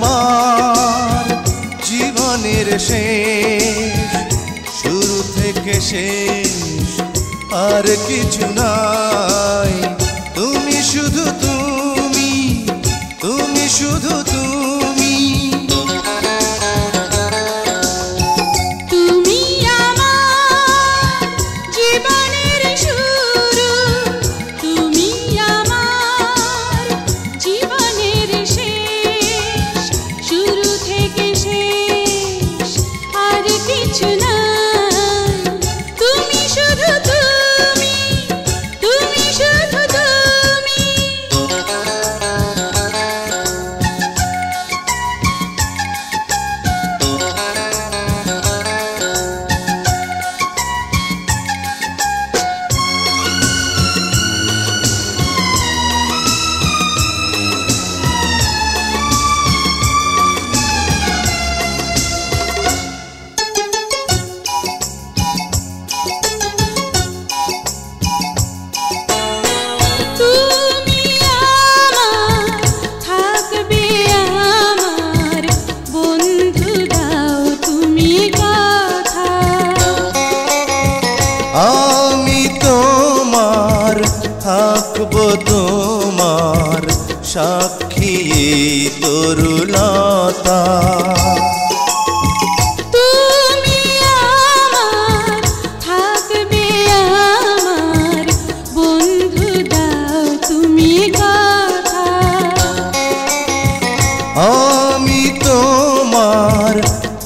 আমার জীবনের শেষ, শুরু থেকে শেষ আর কিছু নাই। তুমি শুধু তুমি, তুমি শুধু তুমি। তুমি আমার জীবনের শুরু, তুমি আমার জীবনের শেষ, শুরু থেকে শেষ আর কিছু নাই। তুমি শুধু তুমি, তুমি শুধু তুমি। তুমি আমার থাকবে আমার বন্ধু, দাও তুমি কথা। আমি তোমার থাকবো তোমার সাক্ষী তরুলতা। তুমি আমার থাকবে আমার বন্ধু, দাও তুমি কথা। আমি তোমার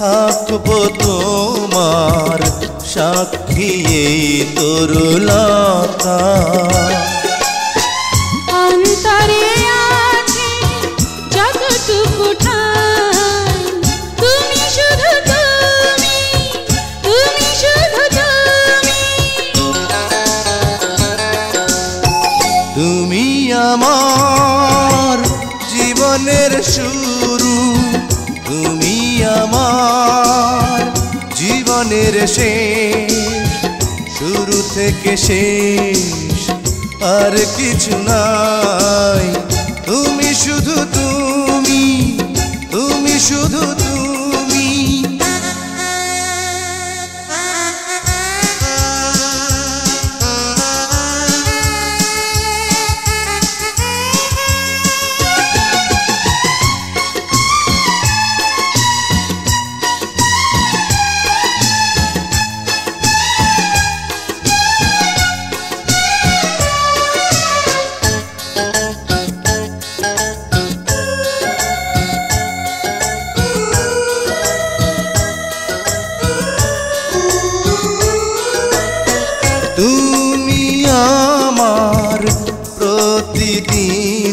থাকবো তোমার সাক্ষী তরুলতা। অন্তরে আছে যতটুকু ঠাই, তুমি শুধু তুমি, তুমি শুধু তুমি। তুমি আমার জীবনের শুরু, তুমি আমার জীবনের শেষ, শুরু থেকে শেষ আর কিছু নাই। তুমি শুধু তুমি, তুমি শুধু তুমি। তুমি আমার প্রতিদিনের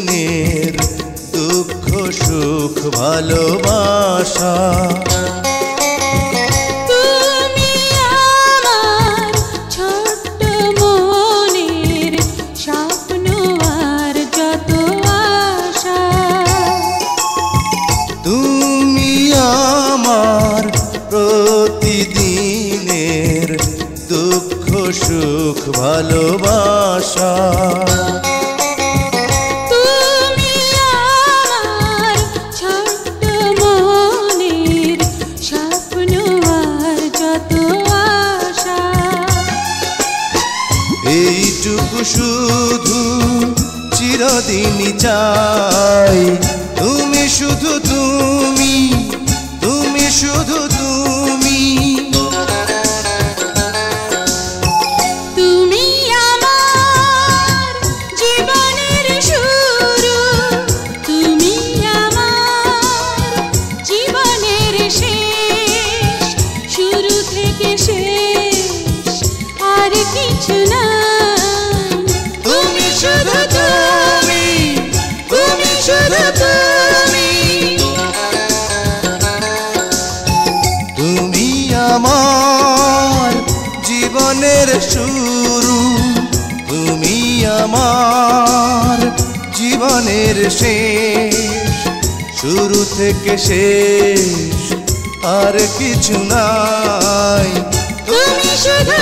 দুঃখ সুখ ভালোবাসা। তুমি আমার ছোট্ট মনের স্বপ্ন আর যত আশা। তুমি আমার প্রতিদিনের দুঃখ সুখ ভালোবাসা। তুমি আমার ছোট্ট মনের স্বপ্ন আর যত আশা। এইটুকু শুধু চিরদিনই চাই। তুমি শুধু তুমি, তুমি শুধু তুমি। তুমি আমার জীবনের শুরু, তুমি আমার জীবনের শেষ, শুরু থেকে শেষ আর কিছু নাই। তুমি শুধু তুমি, তুমি শুধু তুমি। তুমি আমার জীবনের শুরু, তুমি আমার জীবনের শেষ, শুরু থেকে শেষ আর কিছু নাই। তুমি শুধু